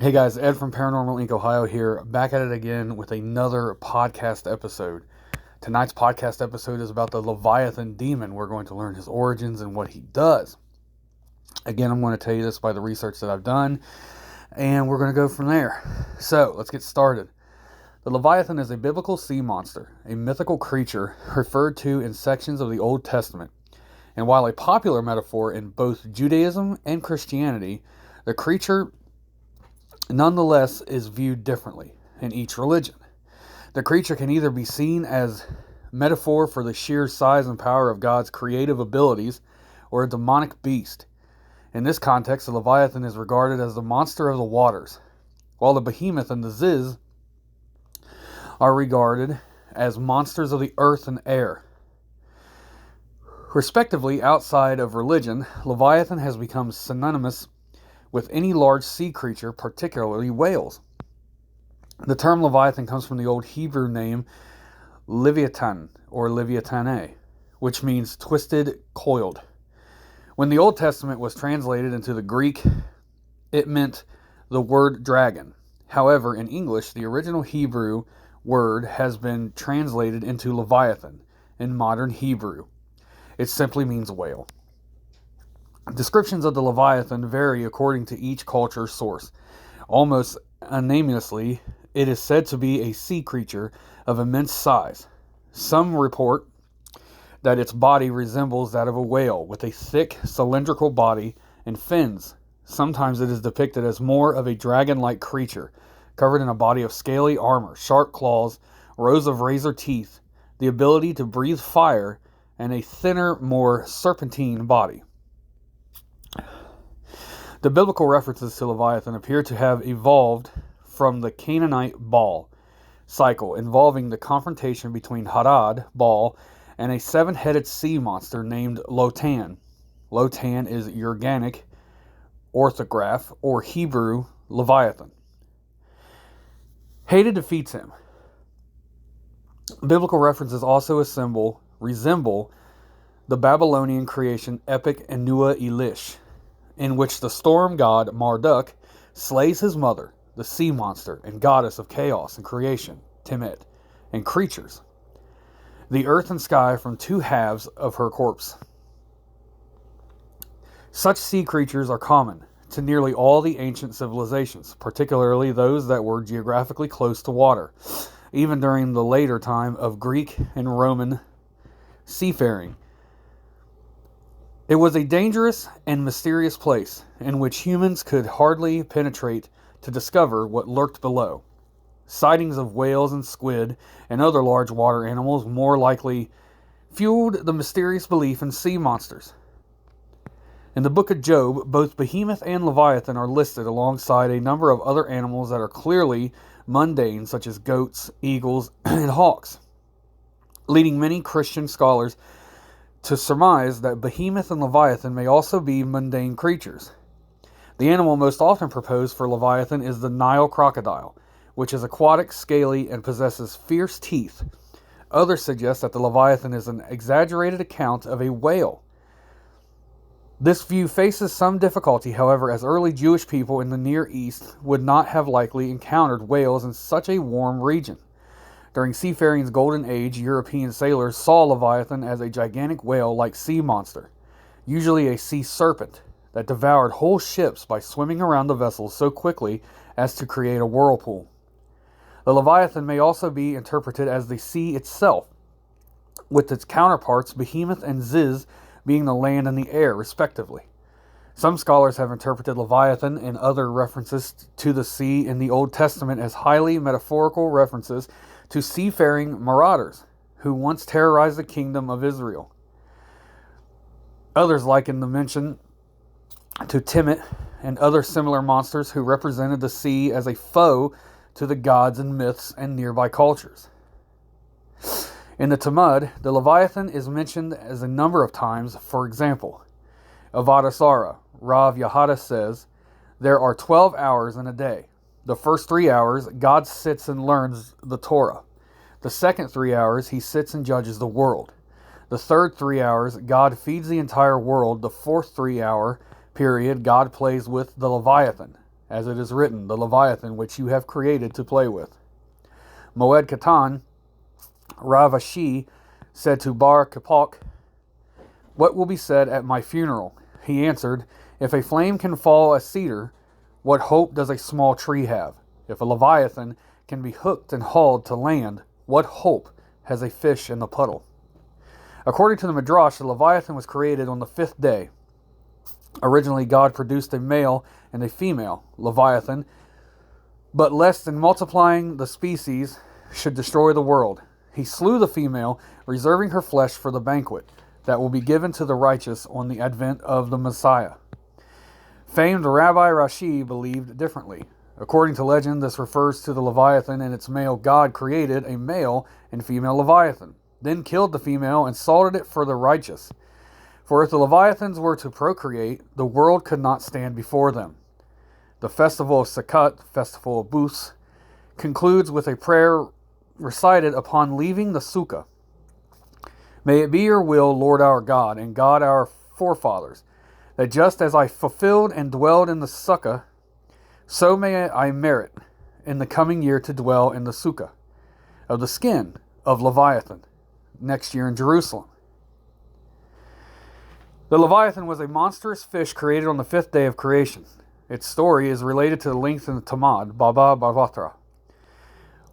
Hey guys, Ed from Paranormal Inc. Ohio here, back at it again with another podcast episode. Tonight's podcast episode is about the Leviathan Demon. We're going to learn his origins and what he does. Again, I'm going to tell you this by the research that I've done, and we're going to go from there. So, let's get started. The Leviathan is a biblical sea monster, a mythical creature referred to in sections of the Old Testament. And while a popular metaphor in both Judaism and Christianity, the creature nonetheless is viewed differently in each religion. The creature can either be seen as metaphor for the sheer size and power of God's creative abilities or a demonic beast. In this context, the Leviathan is regarded as the monster of the waters, while the behemoth and the ziz are regarded as monsters of the earth and air. Respectively, outside of religion, Leviathan has become synonymous with any large sea creature, particularly whales. The term Leviathan comes from the old Hebrew name Leviathan or Leviathane, which means twisted, coiled. When the Old Testament was translated into the Greek, it meant the word dragon. However, in English, the original Hebrew word has been translated into Leviathan in modern Hebrew. It simply means whale. Descriptions of the Leviathan vary according to each culture source. Almost unanimously, it is said to be a sea creature of immense size. Some report that its body resembles that of a whale, with a thick, cylindrical body and fins. Sometimes it is depicted as more of a dragon-like creature, covered in a body of scaly armor, sharp claws, rows of razor teeth, the ability to breathe fire, and a thinner, more serpentine body. The biblical references to Leviathan appear to have evolved from the Canaanite Baal cycle, involving the confrontation between Hadad, Baal, and a seven-headed sea monster named Lotan. Lotan is Ugaritic orthograph, or Hebrew Leviathan. Hadad defeats him. Biblical references also resemble the Babylonian creation epic Enua Elish, in which the storm god Marduk slays his mother, the sea monster and goddess of chaos and creation, Tiamat, and creatures, the earth and sky from two halves of her corpse. Such sea creatures are common to nearly all the ancient civilizations, particularly those that were geographically close to water, even during the later time of Greek and Roman seafaring. It was a dangerous and mysterious place in which humans could hardly penetrate to discover what lurked below. Sightings of whales and squid and other large water animals more likely fueled the mysterious belief in sea monsters. In the book of Job, both Behemoth and Leviathan are listed alongside a number of other animals that are clearly mundane, such as goats, eagles, and hawks, leading many Christian scholars to surmise that Behemoth and Leviathan may also be mundane creatures. The animal most often proposed for Leviathan is the Nile crocodile, which is aquatic, scaly, and possesses fierce teeth. Others suggest that the Leviathan is an exaggerated account of a whale. This view faces some difficulty, however, as early Jewish people in the Near East would not have likely encountered whales in such a warm region. During seafaring's golden age, European sailors saw Leviathan as a gigantic whale-like sea monster, usually a sea serpent, that devoured whole ships by swimming around the vessels so quickly as to create a whirlpool. The Leviathan may also be interpreted as the sea itself, with its counterparts Behemoth and Ziz being the land and the air, respectively. Some scholars have interpreted Leviathan and other references to the sea in the Old Testament as highly metaphorical references to seafaring marauders who once terrorized the kingdom of Israel. Others liken the mention to Tiamat and other similar monsters who represented the sea as a foe to the gods and myths and nearby cultures. In the Talmud, the Leviathan is mentioned as a number of times. For example, Avodah Zarah, Rav Yahada says, there are 12 hours in a day. The first 3 hours, God sits and learns the Torah. The second 3 hours, he sits and judges the world. The third 3 hours, God feeds the entire world. The fourth 3 hour period, God plays with the Leviathan. as it is written, the Leviathan which you have created to play with. Moed Katan, Rav Ashi, said to Bar Kapok, what will be said at my funeral? He answered, if a flame can fall a cedar, what hope does a small tree have? If a Leviathan can be hooked and hauled to land, what hope has a fish in the puddle? According to the Midrash, the Leviathan was created on the 5th day. Originally, God produced a male and a female Leviathan, but lest in multiplying the species should destroy the world, he slew the female, reserving her flesh for the banquet that will be given to the righteous on the advent of the Messiah. Famed Rabbi Rashi believed differently. According to legend, this refers to the Leviathan and its male. God created a male and female Leviathan, then killed the female and salted it for the righteous. For if the Leviathans were to procreate, the world could not stand before them. The festival of Sukkot, festival of booths, concludes with a prayer recited upon leaving the sukkah. May it be your will, Lord our God, and God our forefathers, that just as I fulfilled and dwelled in the sukkah, so may I merit in the coming year to dwell in the sukkah of the skin of Leviathan next year in Jerusalem. The Leviathan was a monstrous fish created on the 5th day of creation. Its story is related to the length in the Talmud, Baba Bavatra,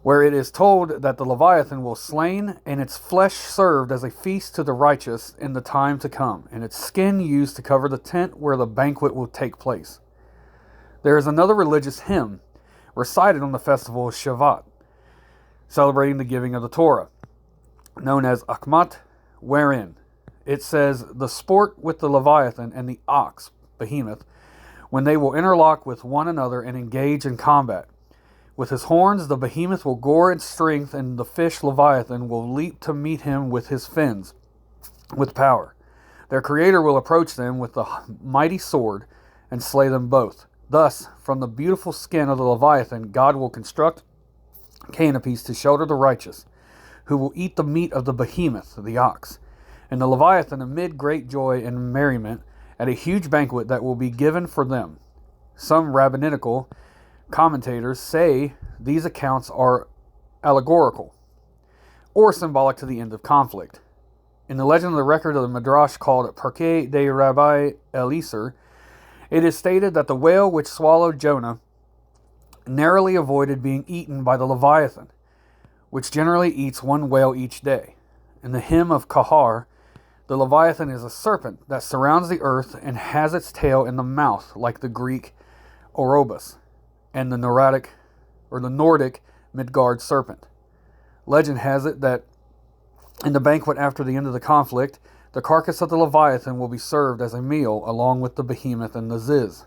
where it is told that the Leviathan will slain and its flesh served as a feast to the righteous in the time to come, and its skin used to cover the tent where the banquet will take place. There is another religious hymn recited on the festival of Shavat, celebrating the giving of the Torah, known as Akmat, wherein it says, the sport with the Leviathan and the ox, behemoth, when they will interlock with one another and engage in combat. With his horns the behemoth will gore in strength, and the fish Leviathan will leap to meet him with his fins, with power. Their creator will approach them with the mighty sword and slay them both. Thus, from the beautiful skin of the Leviathan, God will construct canopies to shelter the righteous, who will eat the meat of the behemoth, the ox, and the Leviathan amid great joy and merriment at a huge banquet that will be given for them. Some rabbinical commentators say these accounts are allegorical or symbolic to the end of conflict. In the legend of the record of the Midrash called Parkei de Rabbi Eliezer, it is stated that the whale which swallowed Jonah narrowly avoided being eaten by the Leviathan, which generally eats one whale each day. In the hymn of Kahar, the Leviathan is a serpent that surrounds the earth and has its tail in the mouth, like the Greek Orobus and the Nordic Midgard serpent. Legend has it that in the banquet after the end of the conflict, the carcass of the Leviathan will be served as a meal along with the behemoth and the ziz.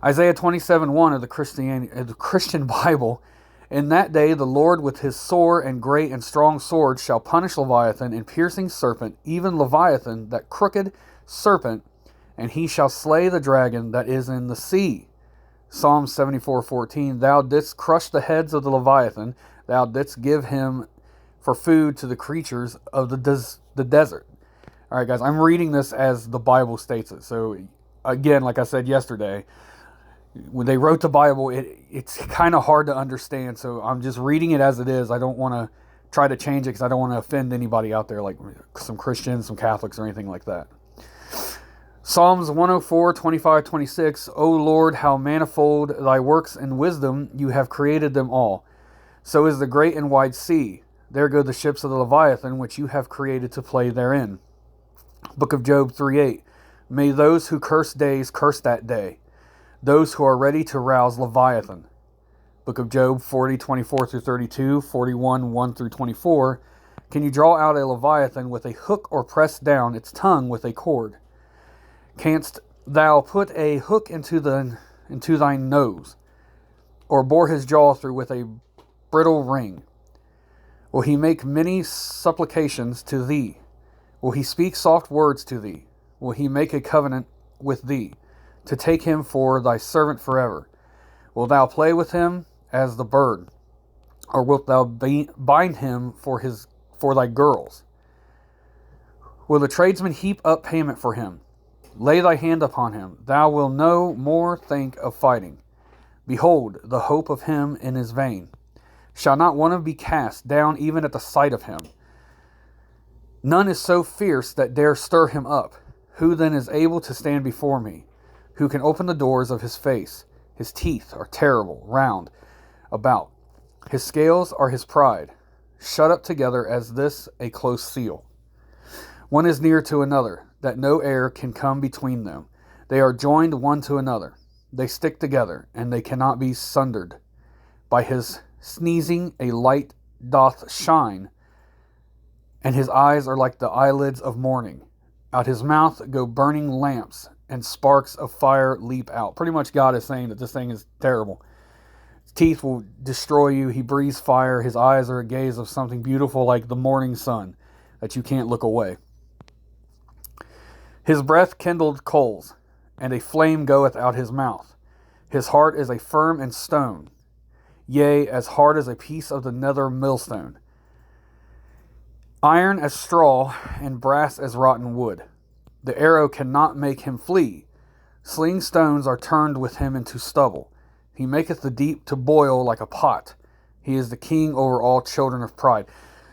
Isaiah 27:1 of the Christian Bible, in that day the Lord with his sore and great and strong sword shall punish Leviathan and piercing serpent, even Leviathan, that crooked serpent, and he shall slay the dragon that is in the sea. Psalm 74:14, thou didst crush the heads of the Leviathan, thou didst give him for food to the creatures of the desert. All right, guys, I'm reading this as the Bible states it. So, again, like I said yesterday, when they wrote the Bible, it's kind of hard to understand. So I'm just reading it as it is. I don't want to try to change it because I don't want to offend anybody out there, like some Christians, some Catholics, or anything like that. Psalms 104:25-26, O Lord, how manifold thy works and wisdom, you have created them all. So is the great and wide sea. There go the ships of the Leviathan, which you have created to play therein. Book of Job 3:8, may those who curse days curse that day, those who are ready to rouse Leviathan. Book of Job 40:24-32, 41:1-24, can you draw out a Leviathan with a hook or press down its tongue with a cord? Canst thou put a hook into thine nose, or bore his jaw through with a brittle ring? Will he make many supplications to thee? Will he speak soft words to thee? Will he make a covenant with thee, to take him for thy servant forever? Wilt thou play with him as the bird, or wilt thou bind him for thy girls? Will the tradesman heap up payment for him? Lay thy hand upon him. Thou wilt no more think of fighting. Behold, the hope of him in his vain. Shall not one of be cast down even at the sight of him? None is so fierce that dare stir him up. Who then is able to stand before me? Who can open the doors of his face? His teeth are terrible, round about. His scales are his pride, shut up together as this a close seal. One is near to another, that no air can come between them. They are joined one to another. They stick together, and they cannot be sundered. By his sneezing a light doth shine, and his eyes are like the eyelids of morning. Out his mouth go burning lamps, and sparks of fire leap out. Pretty much God is saying that this thing is terrible. His teeth will destroy you. He breathes fire. His eyes are a gaze of something beautiful like the morning sun, that you can't look away. His breath kindled coals, and a flame goeth out his mouth. His heart is a firm and stone, yea, as hard as a piece of the nether millstone. Iron as straw, and brass as rotten wood. The arrow cannot make him flee. Sling stones are turned with him into stubble. He maketh the deep to boil like a pot. He is the king over all children of pride.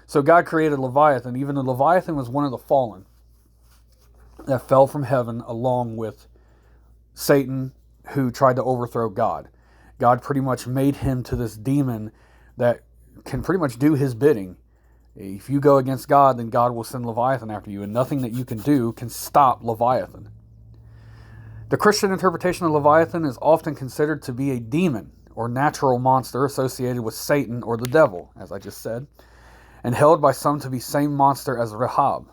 So God created Leviathan. Even the Leviathan was one of the fallen that fell from heaven along with Satan, who tried to overthrow God. God pretty much made him to this demon that can pretty much do his bidding. If you go against God, then God will send Leviathan after you, and nothing that you can do can stop Leviathan. The Christian interpretation of Leviathan is often considered to be a demon or natural monster associated with Satan or the devil, as I just said, and held by some to be same monster as Rahab.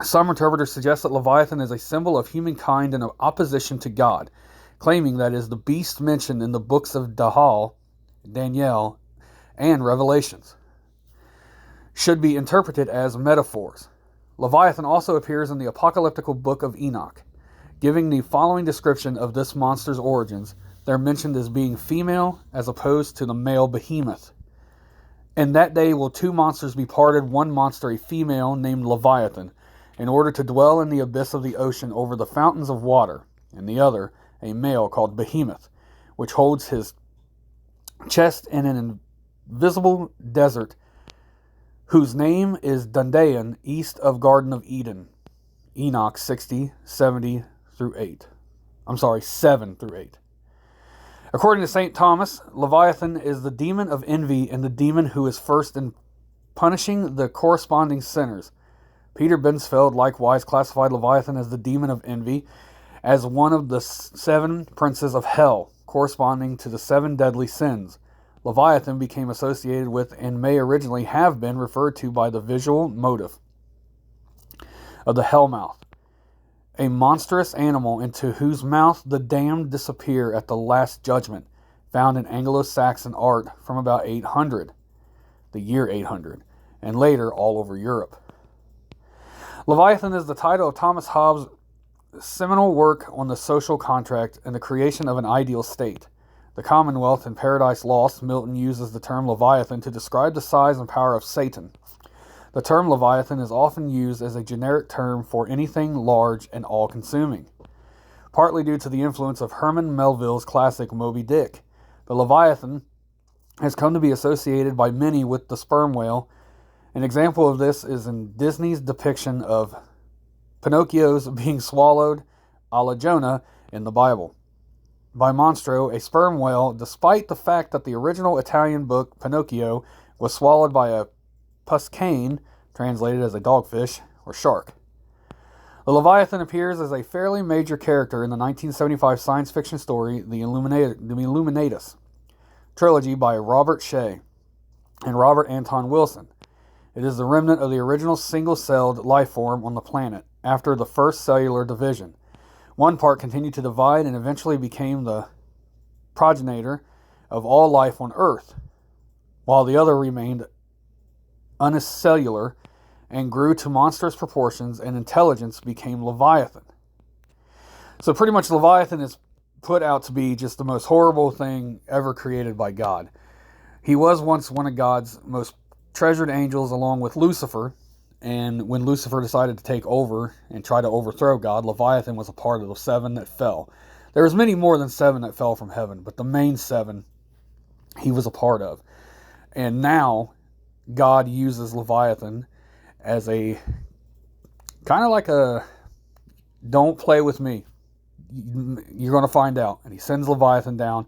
Some interpreters suggest that Leviathan is a symbol of humankind in opposition to God, claiming that it is the beast mentioned in the books of Daniel, and Revelations. Should be interpreted as metaphors. Leviathan also appears in the apocalyptical book of Enoch. Giving the following description of this monster's origins, they're mentioned as being female as opposed to the male behemoth. In that day will two monsters be parted, one monster a female named Leviathan, in order to dwell in the abyss of the ocean over the fountains of water, and the other a male called Behemoth, which holds his chest in an invisible desert, whose name is Dundayan, east of Garden of Eden. Enoch 60, 70 through 8. 7 through 8. According to St. Thomas, Leviathan is the demon of envy and the demon who is first in punishing the corresponding sinners. Peter Bensfeld likewise classified Leviathan as the demon of envy, as one of the 7 princes of hell, corresponding to the 7 deadly sins. Leviathan became associated with and may originally have been referred to by the visual motive of the hellmouth, a monstrous animal into whose mouth the damned disappear at the last judgment, found in Anglo-Saxon art from about 800, the year 800, and later all over Europe. Leviathan is the title of Thomas Hobbes' seminal work on the social contract and the creation of an ideal state. The Commonwealth in Paradise Lost, Milton uses the term Leviathan to describe the size and power of Satan. The term Leviathan is often used as a generic term for anything large and all-consuming, partly due to the influence of Herman Melville's classic Moby Dick. The Leviathan has come to be associated by many with the sperm whale. An example of this is in Disney's depiction of Pinocchio's being swallowed a la Jonah in the Bible by Monstro, a sperm whale, despite the fact that the original Italian book Pinocchio was swallowed by a puscain, translated as a dogfish or shark. The Leviathan appears as a fairly major character in the 1975 science fiction story The Illuminatus trilogy by Robert Shea and Robert Anton Wilson. It is the remnant of the original single-celled life form on the planet after the first cellular division. One part continued to divide and eventually became the progenitor of all life on Earth, while the other remained unicellular and grew to monstrous proportions, and intelligence became Leviathan. So pretty much Leviathan is put out to be just the most horrible thing ever created by God. He was once one of God's most treasured angels along with Lucifer, And when Lucifer decided to take over and try to overthrow God, Leviathan was a part of the 7 that fell. There was many more than 7 that fell from heaven, but the main 7 he was a part of. And now God uses Leviathan as a kind of like a don't play with me. You're going to find out. And he sends Leviathan down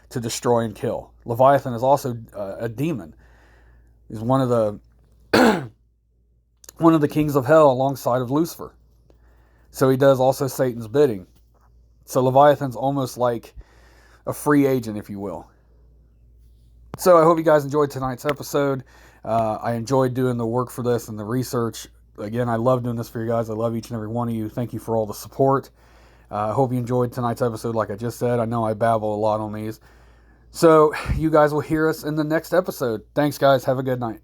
to destroy and kill. Leviathan is also a demon. He's one of the one of the kings of hell alongside of Lucifer. So he does also Satan's bidding. So Leviathan's almost like a free agent, if you will. So I hope you guys enjoyed tonight's episode. I enjoyed doing the work for this and the research. Again, I love doing this for you guys. I love each and every one of you. Thank you for all the support. I hope you enjoyed tonight's episode like I just said. I know I babble a lot on these. So you guys will hear us in the next episode. Thanks, guys. Have a good night.